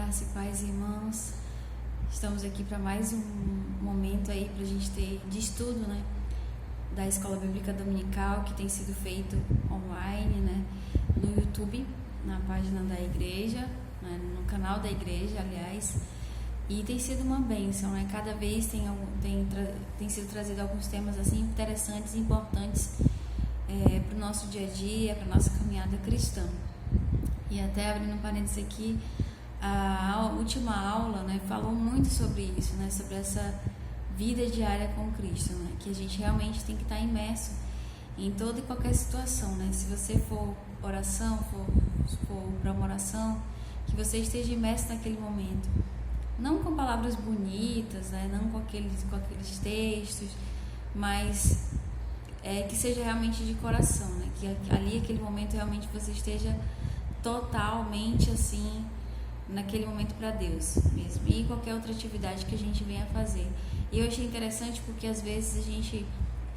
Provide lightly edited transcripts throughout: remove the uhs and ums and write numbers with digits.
Graça e paz, irmãos. Estamos aqui para mais um momento aí para a gente ter de estudo, né, da Escola Bíblica Dominical, que tem sido feito online, né, no YouTube, na página da igreja, né, no canal da igreja, aliás, e tem sido uma bênção, né? Cada vez tem sido trazido alguns temas assim interessantes e importantes para o nosso dia a dia, para a nossa caminhada cristã. E até abrindo um parênteses aqui, a última aula, né, falou muito sobre isso, né, sobre essa vida diária com Cristo, né, que a gente realmente tem que estar imerso em toda e qualquer situação, né. Se você for oração, for para uma oração, que você esteja imerso naquele momento, não com palavras bonitas, né, não com aqueles textos, mas que seja realmente de coração, né, que ali, aquele momento, realmente você esteja totalmente assim, naquele momento para Deus mesmo, e qualquer outra atividade que a gente venha fazer. E eu achei interessante porque às vezes a gente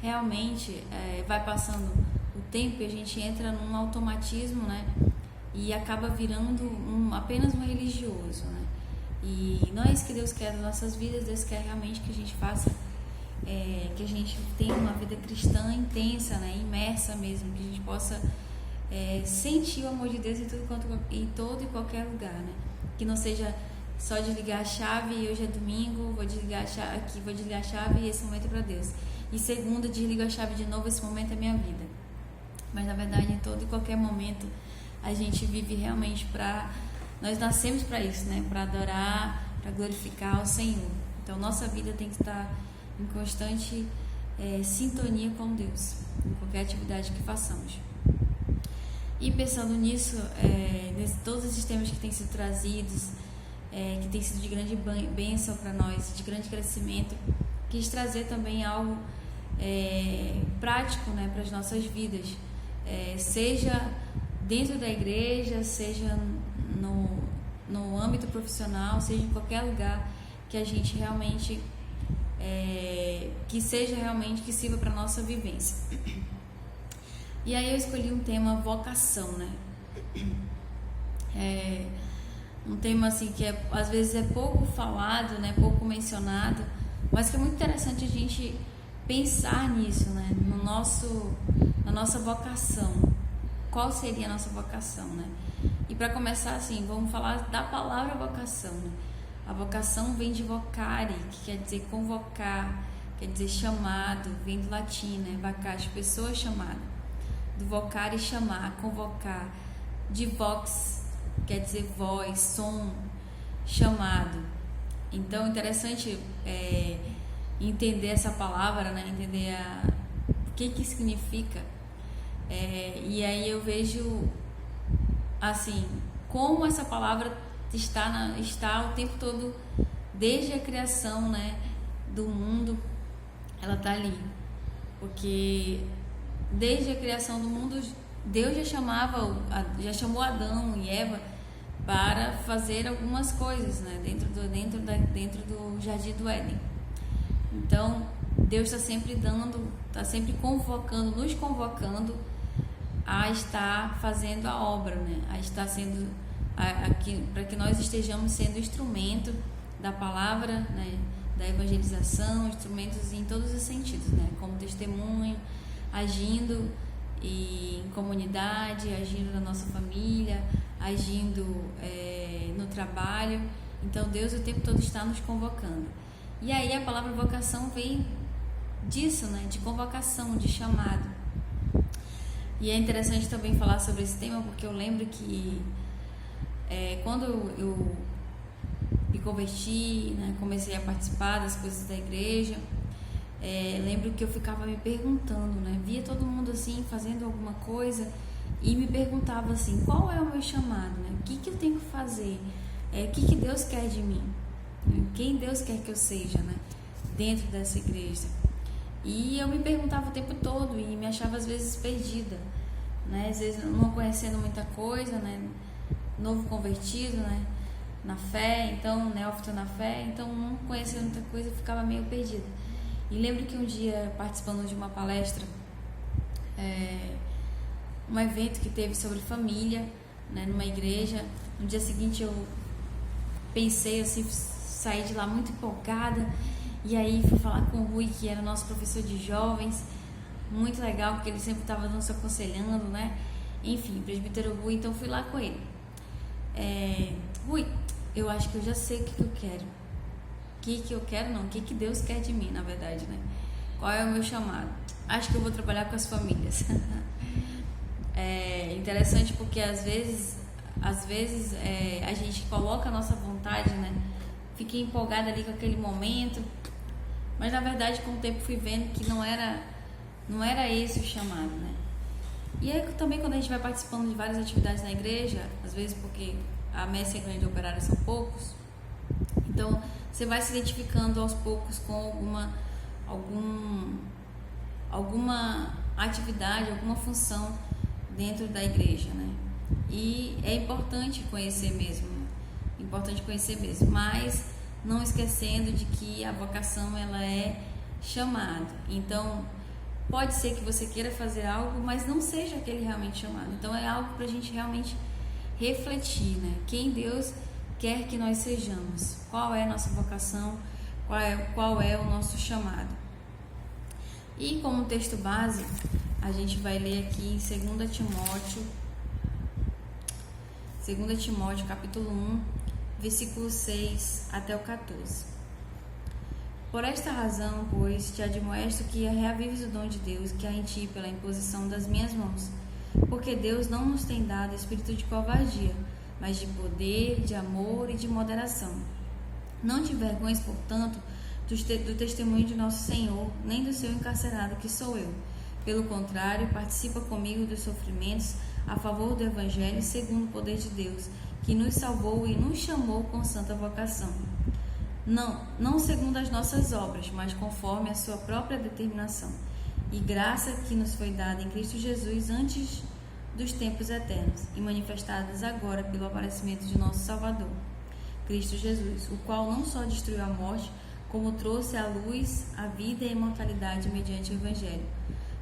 realmente vai passando o tempo e a gente entra num automatismo, né, e acaba virando apenas um religioso, né, e não é isso que Deus quer das nossas vidas. Deus quer realmente que a gente faça, que a gente tenha uma vida cristã intensa, né, imersa mesmo, que a gente possa sentir o amor de Deus em todo e qualquer lugar, né? Que não seja só desligar a chave e hoje é domingo, vou desligar a chave e esse momento é para Deus. E segunda, desligo a chave de novo, esse momento é minha vida. Mas na verdade, em todo e qualquer momento, a gente vive realmente nós nascemos para isso, né? Para adorar, para glorificar o Senhor. Então nossa vida tem que estar em constante sintonia com Deus, em qualquer atividade que façamos. E pensando nisso, todos esses temas que têm sido trazidos, que têm sido de grande bênção para nós, de grande crescimento, quis trazer também algo prático, né, para as nossas vidas, seja dentro da igreja, seja no âmbito profissional, seja em qualquer lugar que a gente realmente, que seja realmente, que sirva para a nossa vivência. E aí eu escolhi um tema vocação, né? Um tema assim que às vezes é pouco falado, né? Pouco mencionado, mas que é muito interessante a gente pensar nisso, né? Na nossa vocação. Qual seria a nossa vocação, né? E para começar assim, vamos falar da palavra vocação, né? A vocação vem de vocare, que quer dizer convocar, quer dizer chamado, vem do latim, né? Vacatio, pessoa chamada. Do vocare, chamar, convocar, de vox, quer dizer voz, som, chamado. Então, interessante entender essa palavra, né? Entender o que significa. E aí eu vejo, assim, como essa palavra está o tempo todo, desde a criação, né, do mundo, ela está ali. Porque desde a criação do mundo, Deus já chamou Adão e Eva para fazer algumas coisas, né, dentro do Jardim do Éden. Então, Deus está sempre nos convocando a estar fazendo a obra, né, a estar sendo, para que nós estejamos sendo instrumento da palavra, né, da evangelização, instrumentos em todos os sentidos, né, como testemunho, agindo em comunidade, agindo na nossa família, agindo no trabalho. Então Deus o tempo todo está nos convocando. E aí a palavra vocação vem disso, né? De convocação, de chamado. E é interessante também falar sobre esse tema, porque eu lembro que quando eu me converti, né, comecei a participar das coisas da igreja, lembro que eu ficava me perguntando, né? Via todo mundo assim fazendo alguma coisa e me perguntava assim, qual é o meu chamado, né? O que eu tenho que fazer? O que Deus quer de mim? Quem Deus quer que eu seja, né? Dentro dessa igreja. E eu me perguntava o tempo todo e me achava às vezes perdida, né? Às vezes não conhecendo muita coisa, né? Novo convertido, né? Na fé, então, neófito na fé, então não conhecendo muita coisa, eu ficava meio perdida. E lembro que um dia, participando de uma palestra, um evento que teve sobre família, né, numa igreja, no dia seguinte eu pensei assim, saí de lá muito empolgada, e aí fui falar com o Rui, que era nosso professor de jovens, muito legal, porque ele sempre estava nos aconselhando, né? Enfim, presbítero Rui, então fui lá com ele. Rui, eu acho que eu já sei o que eu quero. O que eu quero não, o que Deus quer de mim, na verdade, né? Qual é o meu chamado? Acho que eu vou trabalhar com as famílias. É interessante porque às vezes a gente coloca a nossa vontade, né? Fiquei empolgada ali com aquele momento, mas na verdade com o tempo fui vendo que não era esse o chamado, né? E aí também quando a gente vai participando de várias atividades na igreja, às vezes porque a messe é grande e operários são poucos, então você vai se identificando aos poucos com alguma atividade, alguma função dentro da igreja, né? E é importante conhecer mesmo, mas não esquecendo de que a vocação ela é chamado. Então pode ser que você queira fazer algo, mas não seja aquele realmente chamado. Então é algo para a gente realmente refletir, né? Quem Deus quer que nós sejamos, qual é a nossa vocação, qual é o nosso chamado. E como texto base, a gente vai ler aqui em 2 Timóteo capítulo 1, versículo 6 até o 14. Por esta razão, pois, te admoesto que reavives o dom de Deus que há em ti pela imposição das minhas mãos, porque Deus não nos tem dado espírito de covardia, mas de poder, de amor e de moderação. Não te envergonhes, portanto, do testemunho de nosso Senhor, nem do seu encarcerado, que sou eu. Pelo contrário, participa comigo dos sofrimentos a favor do Evangelho, segundo o poder de Deus, que nos salvou e nos chamou com santa vocação. Não segundo as nossas obras, mas conforme a sua própria determinação, e graça que nos foi dada em Cristo Jesus antes dos tempos eternos, e manifestadas agora pelo aparecimento de nosso Salvador, Cristo Jesus, o qual não só destruiu a morte, como trouxe à luz a vida e a imortalidade mediante o Evangelho,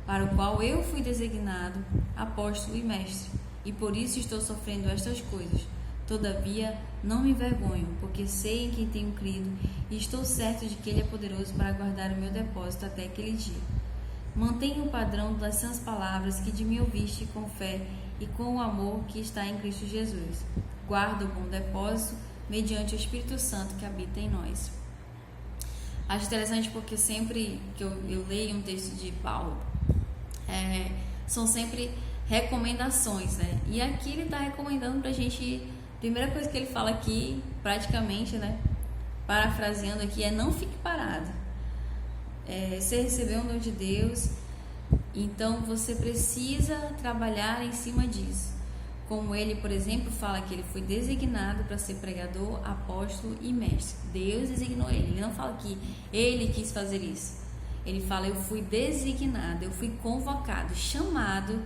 para o qual eu fui designado apóstolo e mestre, e por isso estou sofrendo estas coisas. Todavia, não me envergonho, porque sei em quem tenho crido, e estou certo de que Ele é poderoso para guardar o meu depósito até aquele dia. Mantenha o padrão das sãs palavras que de mim ouviste com fé e com o amor que está em Cristo Jesus. Guarda o bom depósito mediante o Espírito Santo que habita em nós. Acho interessante porque sempre que eu leio um texto de Paulo, são sempre recomendações, né? E aqui ele está recomendando para a gente, primeira coisa que ele fala aqui, praticamente, né? Parafraseando aqui, não fique parado. Você recebeu um dom de Deus, então você precisa trabalhar em cima disso. Como ele, por exemplo, fala que ele foi designado para ser pregador, apóstolo e mestre. Deus designou ele. Ele não fala que ele quis fazer isso. Ele fala, eu fui designado, eu fui convocado, chamado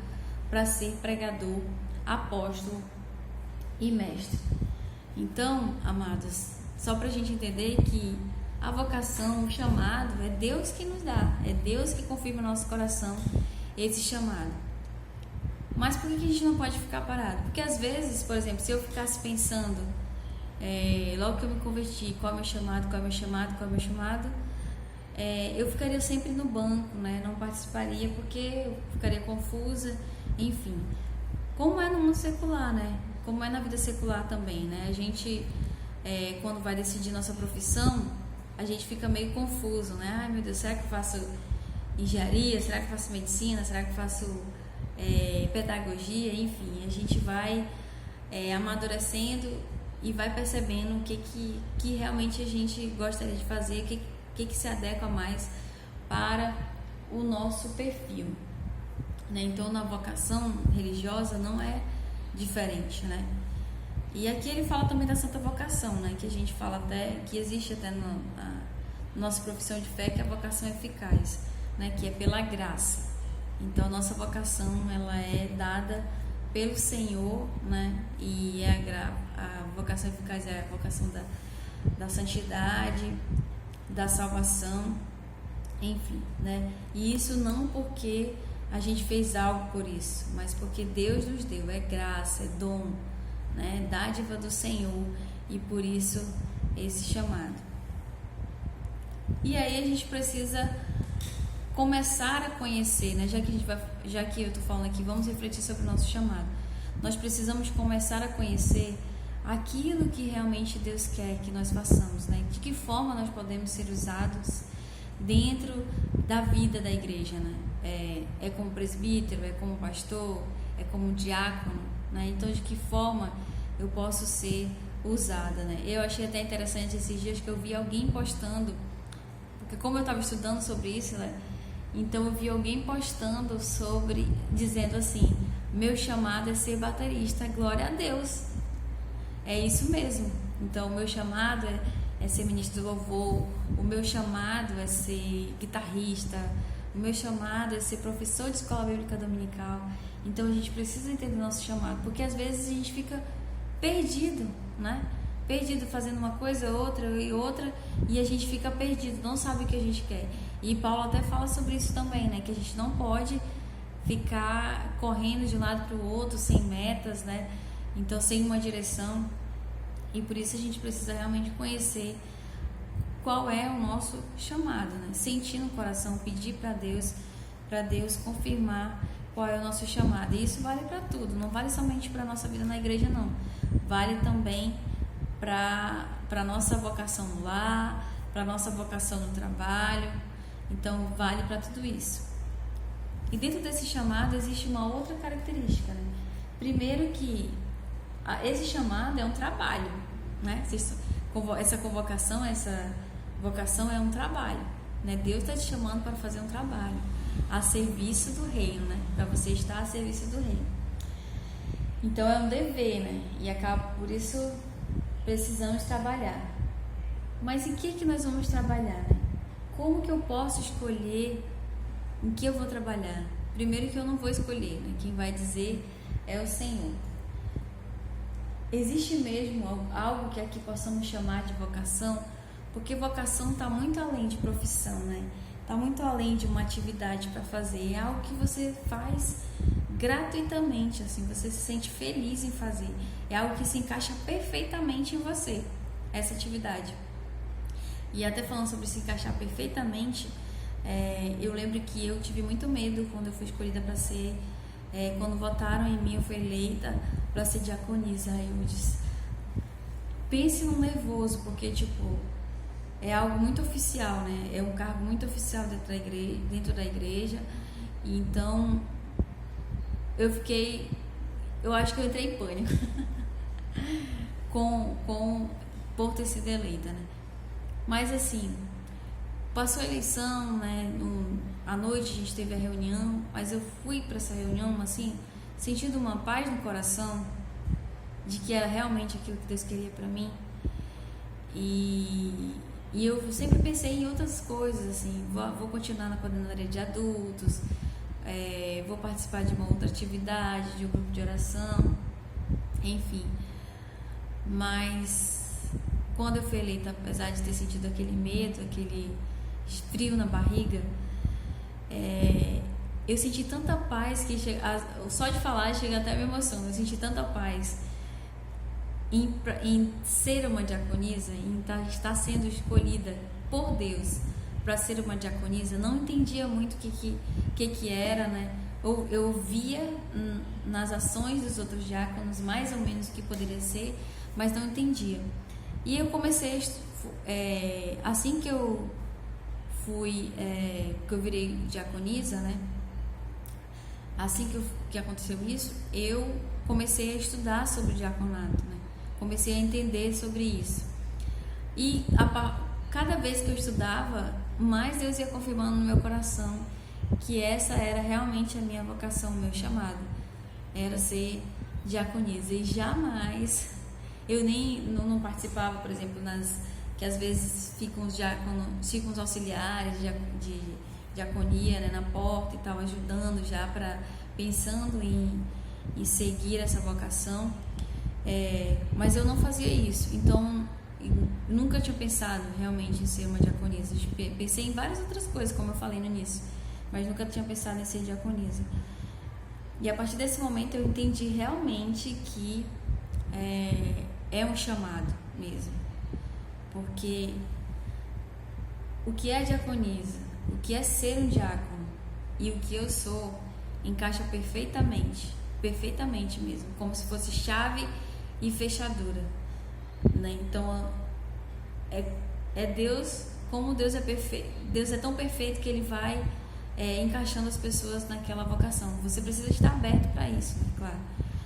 para ser pregador, apóstolo e mestre. Então, amados, só para a gente entender que a vocação, o chamado, é Deus que nos dá, é Deus que confirma no nosso coração esse chamado. Mas por que a gente não pode ficar parado? Porque às vezes, por exemplo, se eu ficasse pensando, logo que eu me converti, qual é o meu chamado, eu ficaria sempre no banco, né? Não participaria porque eu ficaria confusa, enfim. Como é no mundo secular, né? Como é na vida secular também, né? A gente, quando vai decidir nossa profissão, a gente fica meio confuso, né? Ai, meu Deus, será que eu faço engenharia? Será que eu faço medicina? Será que eu faço pedagogia? Enfim, a gente vai amadurecendo e vai percebendo o que realmente a gente gostaria de fazer, o que se adequa mais para o nosso perfil, né? Então, na vocação religiosa não é diferente, né? E aqui ele fala também da santa vocação, né? Que a gente fala até, que existe até na nossa profissão de fé, que é a vocação eficaz, né? Que é pela graça. Então, a nossa vocação, ela é dada pelo Senhor, né? E a vocação eficaz é a vocação da santidade, da salvação, enfim, né? E isso não porque a gente fez algo por isso, mas porque Deus nos deu, é graça, é dom, né? Dádiva do Senhor, e por isso esse chamado. E aí a gente precisa começar a conhecer, né? Já que eu estou falando aqui, vamos refletir sobre o nosso chamado. Nós precisamos começar a conhecer aquilo que realmente Deus quer que nós façamos, né? De que forma nós podemos ser usados dentro da vida da igreja, né? É como presbítero, é como pastor, é como diácono, né? Então, de que forma eu posso ser usada, né? Eu achei até interessante esses dias que eu vi alguém postando, porque como eu estava estudando sobre isso, né? Então eu vi alguém postando dizendo assim: meu chamado é ser baterista, glória a Deus. É isso mesmo. Então o meu chamado é ser ministro do louvor, o meu chamado é ser guitarrista, o meu chamado é ser professor de escola bíblica dominical. Então a gente precisa entender o nosso chamado, porque às vezes a gente fica perdido, né? Perdido fazendo uma coisa, outra, e a gente fica perdido, não sabe o que a gente quer. E Paulo até fala sobre isso também, né? Que a gente não pode ficar correndo de um lado para o outro, sem metas, né? Então, sem uma direção. E por isso a gente precisa realmente conhecer qual é o nosso chamado, né? Sentir no coração, pedir para Deus confirmar qual é o nosso chamado. E isso vale para tudo, não vale somente para a nossa vida na igreja, não. Vale também para a nossa vocação no lar, para a nossa vocação no trabalho. Então, vale para tudo isso. E dentro desse chamado existe uma outra característica, né? Primeiro que esse chamado é um trabalho, né? Essa convocação, essa vocação é um trabalho, né? Deus está te chamando para fazer um trabalho a serviço do reino, né? Para você estar a serviço do reino. Então é um dever, né? E acaba por isso precisamos trabalhar. Mas em que nós vamos trabalhar, né? Como que eu posso escolher em que eu vou trabalhar? Primeiro que eu não vou escolher, né? Quem vai dizer é o Senhor. Existe mesmo algo que aqui possamos chamar de vocação? Porque vocação está muito além de profissão, né? Está muito além de uma atividade para fazer. É algo que você faz gratuitamente, assim, você se sente feliz em fazer. É algo que se encaixa perfeitamente em você, essa atividade. E até falando sobre se encaixar perfeitamente, eu lembro que eu tive muito medo quando eu fui escolhida para ser, quando votaram em mim, eu fui eleita para ser diaconisa. Aí eu disse, pense no nervoso, porque tipo, é algo muito oficial, né? É um cargo muito oficial dentro da igreja. E então eu acho que eu entrei em pânico por ter sido eleita, né? Mas assim, passou a eleição, né? À noite a gente teve a reunião, mas eu fui para essa reunião assim, sentindo uma paz no coração de que era realmente aquilo que Deus queria para mim. E eu sempre pensei em outras coisas, assim, vou continuar na coordenadoria de adultos, vou participar de uma outra atividade, de um grupo de oração, enfim. Mas quando eu fui eleita, apesar de ter sentido aquele medo, aquele frio na barriga, eu senti tanta paz que só de falar chega até a minha emoção. Eu senti tanta paz em ser uma diaconisa, em estar sendo escolhida por Deus para ser uma diaconisa. Não entendia muito o que era, né? Eu via nas ações dos outros diáconos mais ou menos o que poderia ser, mas não entendia. E eu comecei, assim que eu que eu virei diaconisa, né? Assim que aconteceu isso, eu comecei a estudar sobre o diaconato, né? Comecei a entender sobre isso. E cada vez que eu estudava, mais Deus ia confirmando no meu coração que essa era realmente a minha vocação, o meu chamado. Era ser diaconisa. E jamais, eu não participava, por exemplo, que às vezes ficam os auxiliares de diaconia, né, na porta e tal, ajudando já, pensando em seguir essa vocação. Mas eu não fazia isso, então nunca tinha pensado realmente em ser uma diaconisa. Pensei em várias outras coisas, como eu falei no início, mas nunca tinha pensado em ser diaconisa. E a partir desse momento eu entendi realmente que é um chamado mesmo, porque o que é diaconisa, o que é ser um diácono e o que eu sou encaixa perfeitamente mesmo, como se fosse chave e fechadura, né? Então é Deus, como Deus é perfeito, Deus é tão perfeito que Ele vai encaixando as pessoas naquela vocação. Você precisa estar aberto para isso, né? Claro,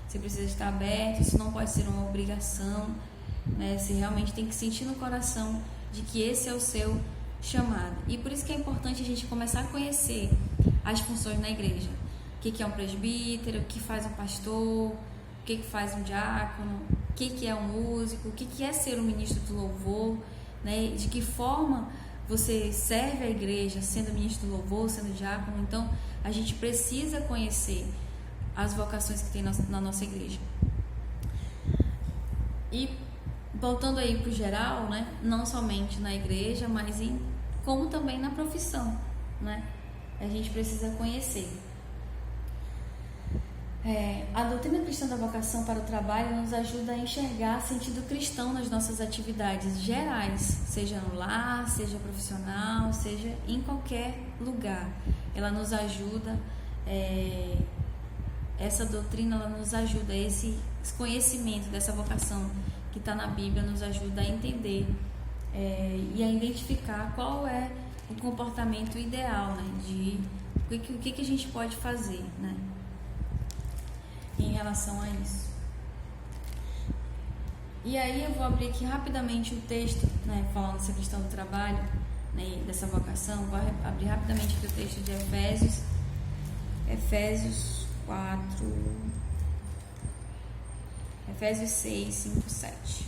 você precisa estar aberto, isso não pode ser uma obrigação, né? Você realmente tem que sentir no coração de que esse é o seu chamado. E por isso que é importante a gente começar a conhecer as funções na igreja. O que é um presbítero, o que faz um pastor, o que faz um diácono, o que é um músico, o que é ser um ministro do louvor, né? De que forma você serve a igreja sendo ministro do louvor, sendo diácono. Então a gente precisa conhecer as vocações que tem na nossa igreja. E voltando aí para o geral, né? Não somente na igreja, mas como também na profissão, né? A gente precisa conhecer. A doutrina cristã da vocação para o trabalho nos ajuda a enxergar sentido cristão nas nossas atividades gerais, seja no lar, seja profissional, seja em qualquer lugar. Ela nos ajuda, essa doutrina ela nos ajuda, esse conhecimento dessa vocação que está na Bíblia nos ajuda a entender e a identificar qual é o comportamento ideal, né, de o que a gente pode fazer, né, em relação a isso. E aí eu vou abrir aqui rapidamente o texto, né, falando dessa questão do trabalho, né, dessa vocação. Vou abrir rapidamente aqui o texto de Efésios 6, 5, 7.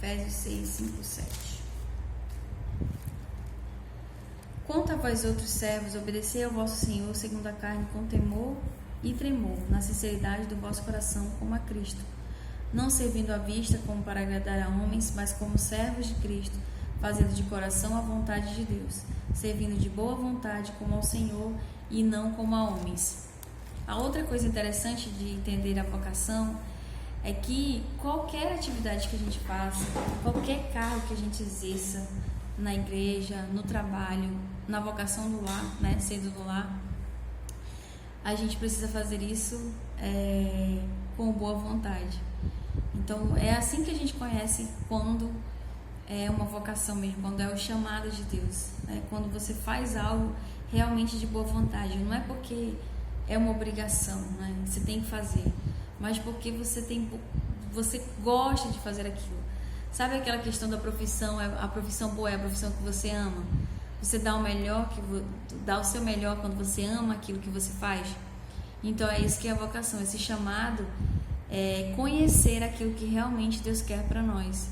Efésios 6, 5, 7. Quanto a vós outros servos, obedecei ao vosso Senhor segundo a carne com temor e tremor, na sinceridade do vosso coração como a Cristo, não servindo à vista como para agradar a homens, mas como servos de Cristo, fazendo de coração a vontade de Deus, servindo de boa vontade como ao Senhor e não como a homens. A outra coisa interessante de entender a vocação é que qualquer atividade que a gente faça, qualquer cargo que a gente exerça na igreja, no trabalho, na vocação do lar, né, sendo do lar, a gente precisa fazer isso com boa vontade. Então é assim que a gente conhece quando é uma vocação mesmo, quando é o chamado de Deus, né? Quando você faz algo realmente de boa vontade, não é porque é uma obrigação, né? Você tem que fazer, mas porque você gosta de fazer aquilo. Sabe aquela questão da profissão? A profissão boa é a profissão que você ama. Você dá o seu melhor quando você ama aquilo que você faz. Então é isso que é a vocação, esse chamado é conhecer aquilo que realmente Deus quer para nós.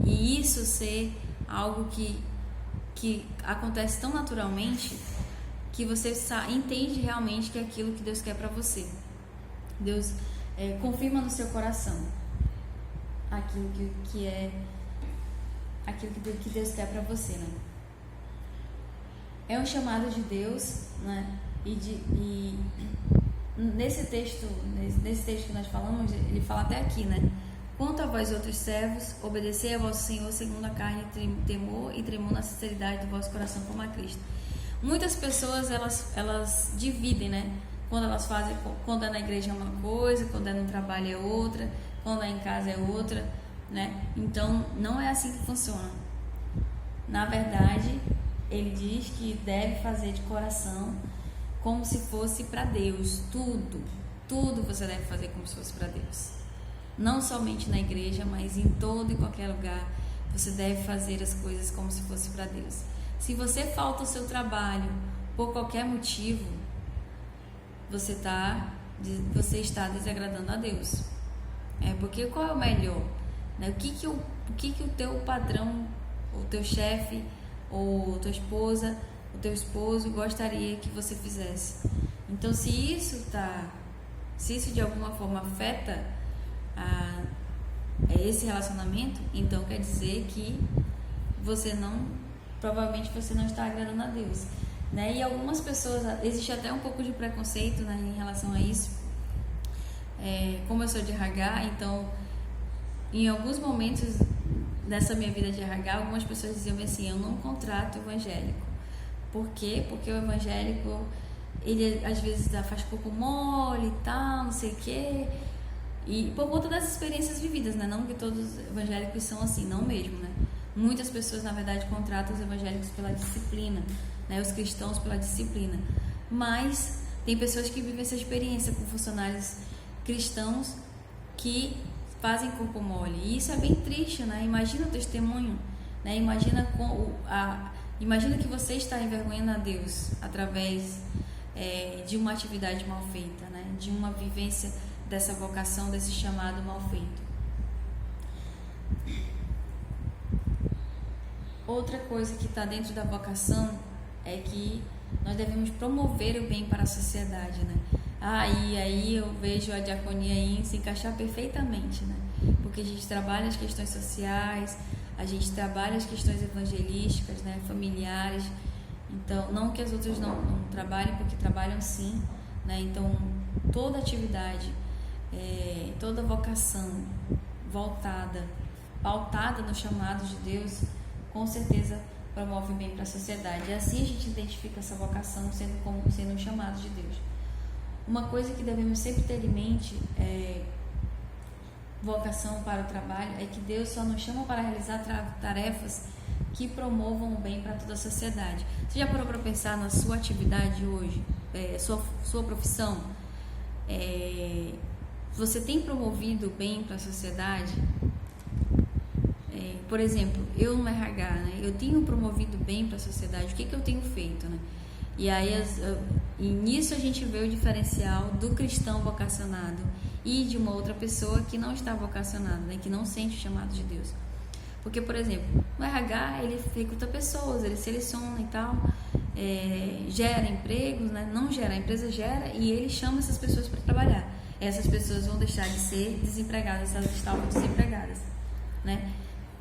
E isso ser algo que acontece tão naturalmente que você entende realmente que é aquilo que Deus quer para você. Deus confirma no seu coração aquilo que é aquilo que Deus quer para você, né? É um chamado de Deus, né? E nesse texto que nós falamos, ele fala até aqui, né? Quanto a vós outros servos, obedecei a vosso Senhor segundo a carne, temor e tremor na sinceridade do vosso coração como a Cristo. Muitas pessoas elas dividem, né? Quando é na igreja é uma coisa, quando é no trabalho é outra, quando é em casa é outra, né? Então não é assim que funciona. Na verdade, ele diz que deve fazer de coração como se fosse para Deus. Tudo você deve fazer como se fosse para Deus. Não somente na igreja, mas em todo e qualquer lugar você deve fazer as coisas como se fosse para Deus. Se você falta ao seu trabalho por qualquer motivo, você está desagradando a Deus. Porque qual é o melhor? Né? O que o teu patrão, o teu chefe, ou tua esposa, o teu esposo gostaria que você fizesse? Então, se isso de alguma forma afeta é esse relacionamento, então quer dizer que provavelmente você não está agradando a Deus, né? E algumas pessoas, existe até um pouco de preconceito, né, em relação a isso. Como eu sou de RH, então em alguns momentos dessa minha vida de RH, algumas pessoas diziam assim: eu não contrato evangélico. Por quê? Porque o evangélico, ele às vezes faz corpo mole e tal, não sei o quê. E por conta das experiências vividas, né? Não que todos os evangélicos são assim, não mesmo, né? Muitas pessoas, na verdade, contratam os evangélicos pela disciplina, né? Os cristãos pela disciplina. Mas tem pessoas que vivem essa experiência com funcionários cristãos que fazem corpo mole. E isso é bem triste, né? Imagina o testemunho, né? Imagina que você está envergonhando a Deus através de uma atividade mal feita, né? De uma vivência dessa vocação, desse chamado mal feito. Outra coisa que está dentro da vocação é que nós devemos promover o bem para a sociedade, né? E aí eu vejo a diaconia aí se encaixar perfeitamente, né? Porque a gente trabalha as questões sociais, a gente trabalha as questões evangelísticas, né? Familiares. Então, não que as outras não trabalhem, porque trabalham sim, né? Então, toda atividade, toda vocação pautada no chamado de Deus, com certeza promove bem para a sociedade. E assim a gente identifica essa vocação sendo um chamado de Deus. Uma coisa que devemos sempre ter em mente vocação para o trabalho é que Deus só nos chama para realizar tarefas que promovam o bem para toda a sociedade. Você já parou para pensar na sua atividade hoje, sua profissão? Você tem promovido o bem para a sociedade? Por exemplo, eu no RH, né, eu tenho promovido bem para a sociedade. O que eu tenho feito, né? E aí e nisso a gente vê o diferencial do cristão vocacionado e de uma outra pessoa que não está vocacionada, né, que não sente o chamado de Deus. Porque, por exemplo, o RH, ele recruta pessoas, ele seleciona e tal, gera empregos, né? Não gera, a empresa gera e ele chama essas pessoas para trabalhar. Essas pessoas vão deixar de ser desempregadas, se elas estavam desempregadas, né?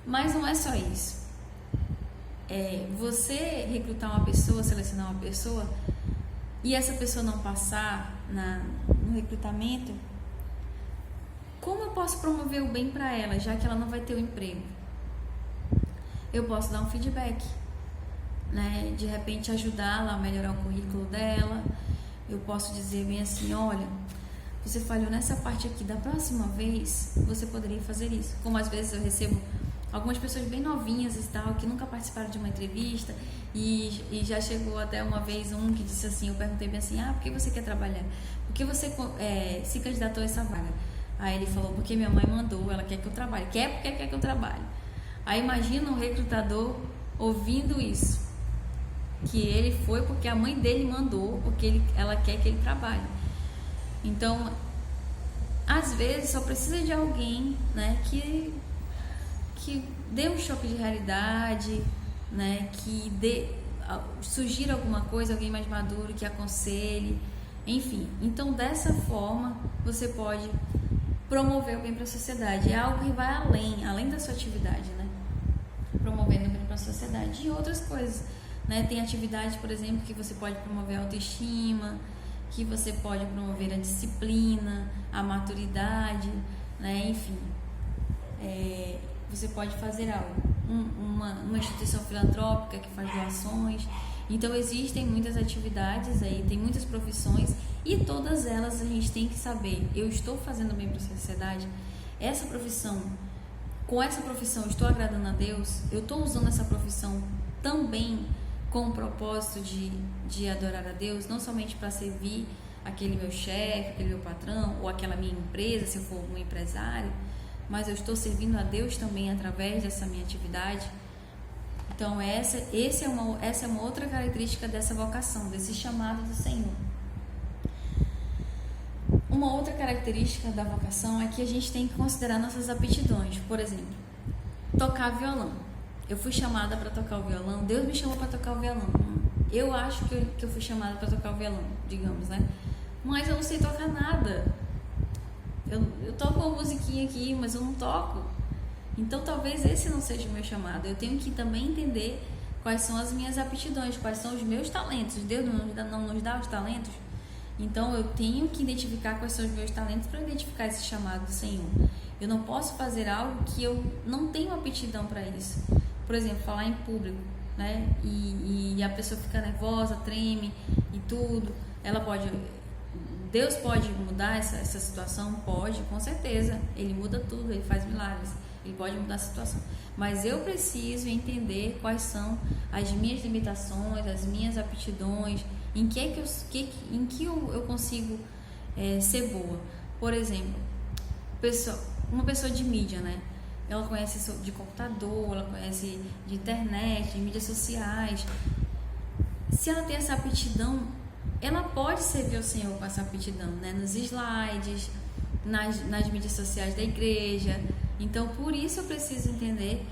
Mas não é só isso. Você recrutar uma pessoa, selecionar uma pessoa e essa pessoa não passar no recrutamento, como eu posso promover o bem para ela, já que ela não vai ter o emprego? Eu posso dar um feedback, né? De repente ajudá-la a melhorar o currículo dela. Eu posso dizer bem assim: olha, você falhou nessa parte aqui, da próxima vez você poderia fazer isso. Como às vezes eu recebo algumas pessoas bem novinhas e tal, que nunca participaram de uma entrevista e já chegou até uma vez um que disse assim, eu perguntei bem assim: por que você quer trabalhar? Por que você se candidatou a essa vaga? Aí ele falou: porque minha mãe mandou, ela quer que eu trabalhe. Porque quer que eu trabalhe. Aí imagina um recrutador ouvindo isso, que ele foi porque a mãe dele mandou, porque ela quer que ele trabalhe. Então, às vezes só precisa de alguém, né, que dê um choque de realidade, né, que sugira alguma coisa, alguém mais maduro que aconselhe, enfim. Então, dessa forma, você pode promover o bem para a sociedade. É algo que vai além da sua atividade, né? Promovendo o bem para a sociedade. E outras coisas, né? Tem atividade, por exemplo, que você pode promover a autoestima, que você pode promover a disciplina, a maturidade, né? Enfim, você pode fazer algo. Uma instituição filantrópica que faz doações. Então, existem muitas atividades aí, tem muitas profissões e todas elas a gente tem que saber: eu estou fazendo bem para a sociedade? Com essa profissão, estou agradando a Deus? Eu estou usando essa profissão também com o propósito de adorar a Deus, não somente para servir aquele meu chefe, aquele meu patrão ou aquela minha empresa, se eu for um empresário, mas eu estou servindo a Deus também através dessa minha atividade. Então essa é uma outra característica dessa vocação, desse chamado do Senhor. Uma outra característica da vocação é que a gente tem que considerar nossas aptidões. Por exemplo, tocar violão. Eu fui chamada para tocar o violão, Deus me chamou para tocar o violão. Eu acho que eu fui chamada para tocar o violão, digamos, né? Mas eu não sei tocar nada. Eu toco uma musiquinha aqui, mas eu não toco. Então talvez esse não seja o meu chamado. Eu tenho que também entender quais são as minhas aptidões, quais são os meus talentos. Deus não nos dá os talentos. Então eu tenho que identificar quais são os meus talentos para identificar esse chamado do Senhor. Eu não posso fazer algo que eu não tenho aptidão para isso. Por exemplo, falar em público, né? E a pessoa fica nervosa, treme e tudo. Deus pode mudar essa situação? Pode, com certeza. Ele muda tudo, ele faz milagres. Ele pode mudar a situação. Mas eu preciso entender quais são as minhas limitações, as minhas aptidões, em que eu consigo ser boa. Por exemplo, uma pessoa de mídia, né? Ela conhece de computador, ela conhece de internet, de mídias sociais. Se ela tem essa aptidão, ela pode servir ao Senhor com essa aptidão, né? Nos slides, nas mídias sociais da igreja. Então, por isso eu preciso entender,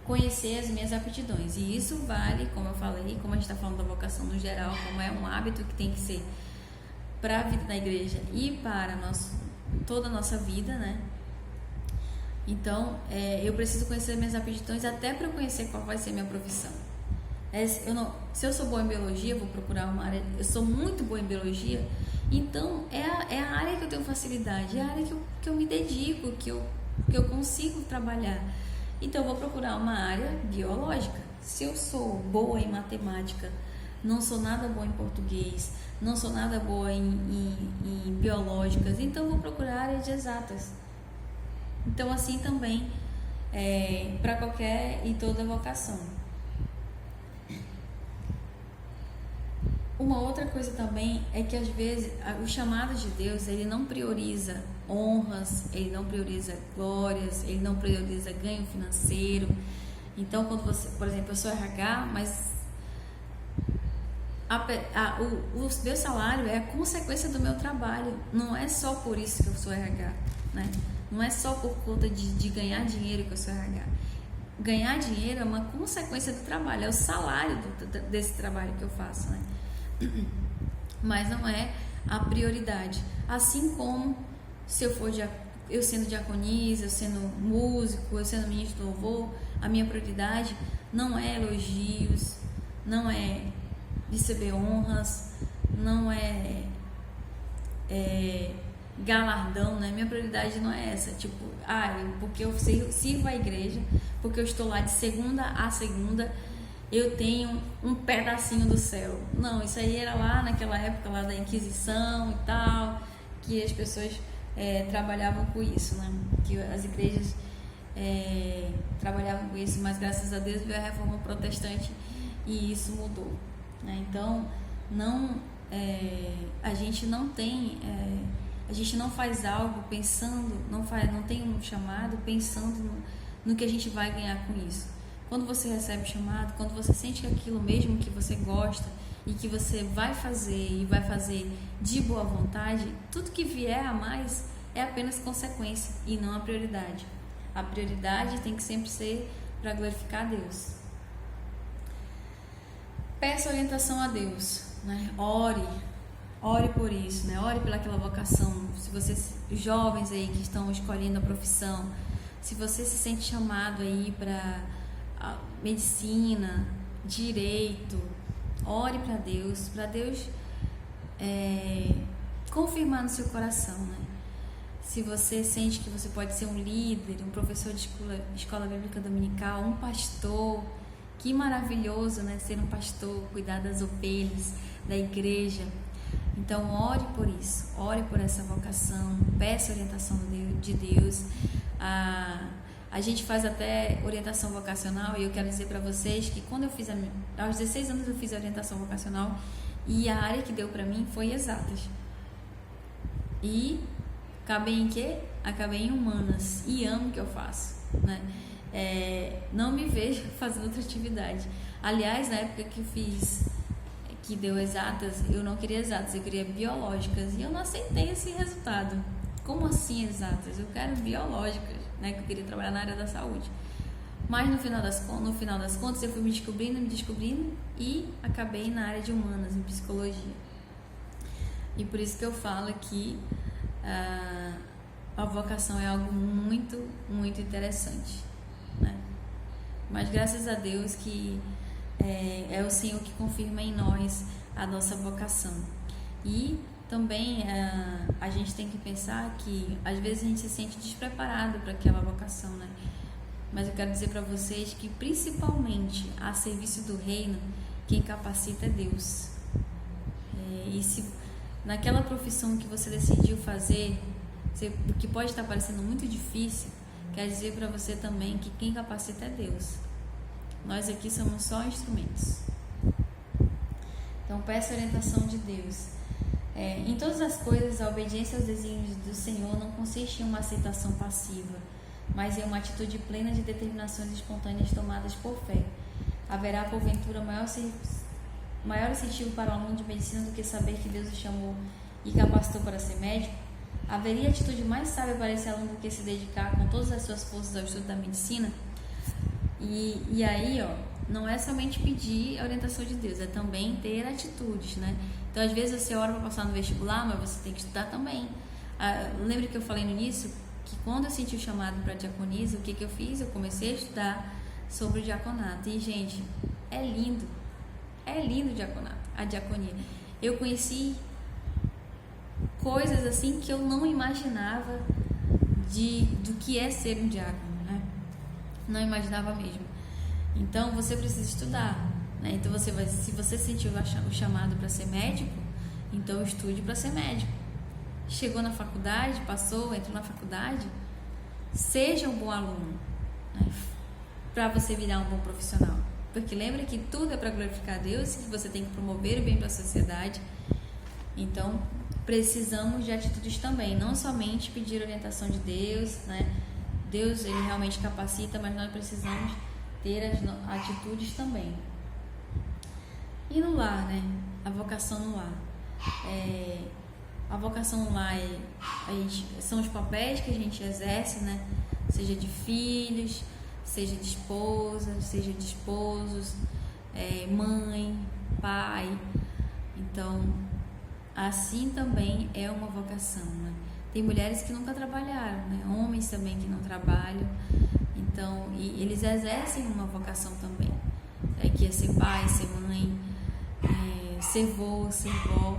conhecer as minhas aptidões. E isso vale, como eu falei, como a gente está falando da vocação no geral, como é um hábito que tem que ser para a vida da igreja e para toda a nossa vida, né? Então, eu preciso conhecer as minhas aptidões até para eu conhecer qual vai ser a minha profissão. Se eu sou boa em biologia, eu vou procurar uma área. Eu sou muito boa em biologia, então é a área que eu tenho facilidade, é a área que eu me dedico, que eu consigo trabalhar. Então eu vou procurar uma área biológica. Se eu sou boa em matemática, não sou nada boa em português, não sou nada boa em biológicas, então eu vou procurar áreas de exatas. Então assim também para qualquer e toda vocação. Uma outra coisa também é que às vezes o chamado de Deus, ele não prioriza honras, ele não prioriza glórias, ele não prioriza ganho financeiro. Então quando você, por exemplo, eu sou RH, mas o meu salário é a consequência do meu trabalho, não é só por isso que eu sou RH, né? Não é só por conta de ganhar dinheiro que eu sou RH. Ganhar dinheiro é uma consequência do trabalho, é o salário desse trabalho que eu faço, né? Mas não é a prioridade. Assim como se eu sendo diaconisa, eu sendo músico, eu sendo ministro do louvor, a minha prioridade não é elogios, não é receber honras, não é galardão, né? Minha prioridade não é essa, tipo, porque eu sirvo a igreja, porque eu estou lá de segunda a segunda, eu tenho um pedacinho do céu. Não, isso aí era lá naquela época lá da Inquisição e tal, que as pessoas trabalhavam com isso, né? Que as igrejas trabalhavam com isso, mas graças a Deus veio a reforma protestante e isso mudou, né? Então a gente não faz algo pensando, não tem um chamado pensando no que a gente vai ganhar com isso. Quando você recebe o chamado, quando você sente que aquilo mesmo que você gosta e que você vai fazer e vai fazer de boa vontade, tudo que vier a mais é apenas consequência e não a prioridade. A prioridade tem que sempre ser para glorificar a Deus. Peça orientação a Deus, né? Ore por isso, né? Ore pelaquela vocação. Se vocês, jovens aí que estão escolhendo a profissão, se você se sente chamado aí para medicina, direito, ore para Deus confirmar no seu coração, né? Se você sente que você pode ser um líder, um professor de escola bíblica dominical, um pastor, que maravilhoso, né? Ser um pastor, cuidar das ovelhas da igreja. Então ore por isso, ore por essa vocação, peça orientação de Deus. A gente faz até orientação vocacional e eu quero dizer para vocês que quando eu fiz aos 16 anos eu fiz a orientação vocacional e a área que deu para mim foi exatas. E acabei em quê? Acabei em humanas e amo o que eu faço, né? Não me vejo fazendo outra atividade. Aliás, na época que deu exatas, eu não queria exatas, eu queria biológicas e eu não aceitei esse resultado. Como assim exatas? Eu quero biológicas, né? Que eu queria trabalhar na área da saúde. Mas no final das contas eu fui me descobrindo e acabei na área de humanas, em psicologia. E por isso que eu falo aqui a vocação é algo muito, muito interessante, né? Mas graças a Deus que é o Senhor que confirma em nós a nossa vocação. E também a gente tem que pensar que às vezes a gente se sente despreparado para aquela vocação, né? Mas eu quero dizer para vocês que principalmente a serviço do reino, quem capacita é Deus. E se naquela profissão que você decidiu fazer, que pode estar parecendo muito difícil, quero dizer para você também que quem capacita é Deus. Nós aqui somos só instrumentos. Então peça a orientação de Deus. Em todas as coisas, a obediência aos desígnios do Senhor não consiste em uma aceitação passiva, mas em uma atitude plena de determinações espontâneas tomadas por fé. Haverá, porventura, maior incentivo para o aluno de medicina do que saber que Deus o chamou e capacitou para ser médico? Haveria atitude mais sábia para esse aluno do que se dedicar com todas as suas forças ao estudo da medicina? E aí, não é somente pedir a orientação de Deus, é também ter atitudes, né? Então, às vezes você ora para passar no vestibular, mas você tem que estudar também. Lembra que eu falei no início que quando eu senti o chamado para diaconisa, o que eu fiz? Eu comecei a estudar sobre o diaconato. E, gente, é lindo o diaconato, a diaconia. Eu conheci coisas assim que eu não imaginava do que é ser um diácono, né? Não imaginava mesmo. Então você precisa estudar, né? Então se você sentiu o chamado para ser médico, então estude para ser médico. Chegou na faculdade, entrou na faculdade, seja um bom aluno, né? Para você virar um bom profissional. Porque lembra que tudo é para glorificar a Deus, que você tem que promover o bem para a sociedade. Então, precisamos de atitudes também, não somente pedir orientação de Deus, né? Deus, ele realmente capacita, mas nós precisamos ter as atitudes também. E no lar, né? A vocação no lar. A vocação no lar são os papéis que a gente exerce, né? Seja de filhos, seja de esposas, seja de esposos, mãe, pai. Então, assim também é uma vocação, né? Tem mulheres que nunca trabalharam, né? Homens também que não trabalham. Então, e eles exercem uma vocação também, que é ser pai, ser mãe, ser vô, ser vó.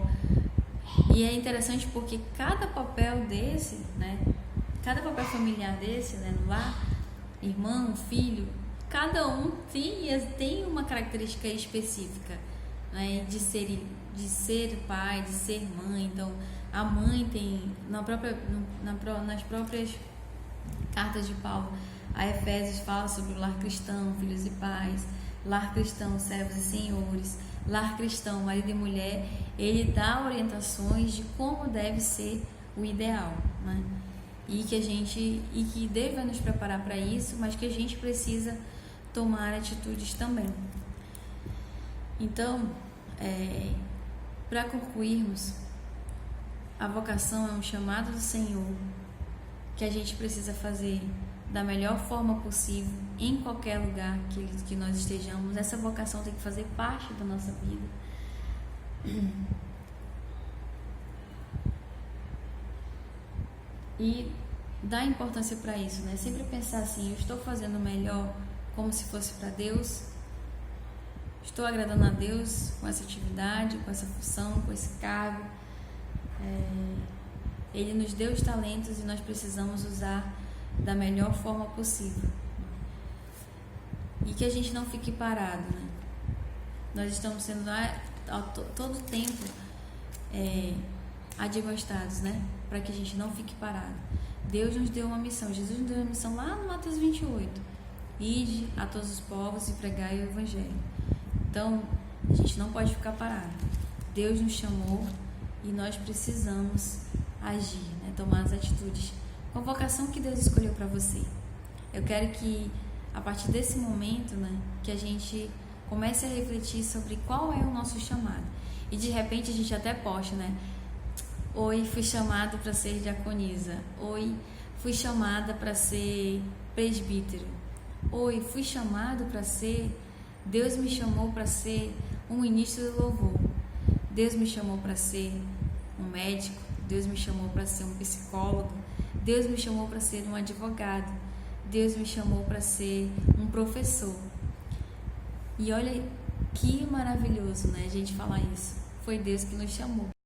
E é interessante porque cada papel desse, né? Cada papel familiar desse, né? No lar, irmão, filho, cada um tem uma característica específica, né? De ser pai, de ser mãe. Então, a mãe tem, nas próprias cartas de Paulo a Efésios, fala sobre o lar cristão, filhos e pais, lar cristão, servos e senhores, lar cristão, marido e mulher. Ele dá orientações de como deve ser o ideal, né? E que Deus vai nos preparar para isso, mas que a gente precisa tomar atitudes também. Então, para concluirmos, a vocação é um chamado do Senhor que a gente precisa fazer da melhor forma possível, em qualquer lugar que nós estejamos. Essa vocação tem que fazer parte da nossa vida. E dar importância para isso, né? Sempre pensar assim: eu estou fazendo o melhor como se fosse para Deus? Estou agradando a Deus com essa atividade, com essa função, com esse cargo? Ele nos deu os talentos e nós precisamos usar da melhor forma possível. E que a gente não fique parado, né? Nós estamos sendo a todo tempo admoestados, né? Para que a gente não fique parado. Deus nos deu uma missão, Jesus nos deu uma missão lá no Mateus 28. Ide a todos os povos e pregai o Evangelho. Então, a gente não pode ficar parado. Deus nos chamou e nós precisamos agir, né? Tomar as atitudes com a vocação que Deus escolheu para você. Eu quero que, a partir desse momento, né, que a gente comece a refletir sobre qual é o nosso chamado. E de repente a gente até posta, né? Oi, fui chamado para ser diaconisa. Oi, fui chamada para ser presbítero. Oi, fui chamado para ser... Deus me chamou para ser um ministro do louvor. Deus me chamou para ser um médico. Deus me chamou para ser um psicólogo. Deus me chamou para ser um advogado. Deus me chamou para ser um professor. E olha que maravilhoso, né, a gente falar isso. Foi Deus que nos chamou.